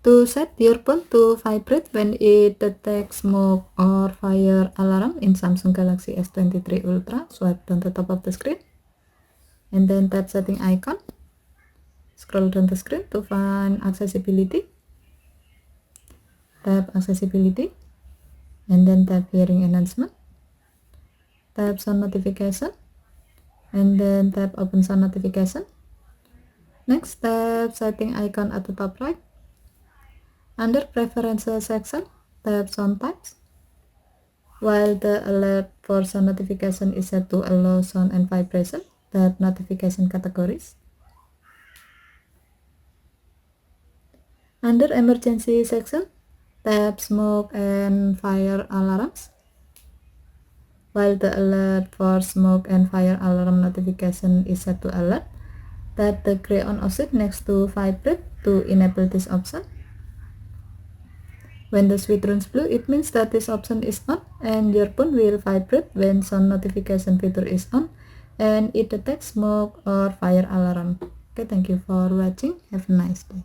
To set your phone to vibrate when it detects smoke or fire alarm in Samsung Galaxy S23 Ultra, swipe down the top of the screen and then tap setting icon. Scroll down the screen to find accessibility. Tap accessibility and then tap hearing enhancement. Tap sound notification and then tap open sound notification. Next, tap setting icon at the top right. Under preferences section, tap sound types. While the alert for sound notification is set to allow sound and vibration, tap notification categories. Under emergency section, tap smoke and fire alarms. While the alert for smoke and fire alarm notification is set to alert, tap the gray on option next to vibrate to enable this option. When the switch turns blue, it means that this option is on and your phone will vibrate when sound notification feature is on and it detects smoke or fire alarm. Okay, thank you for watching. Have a nice day.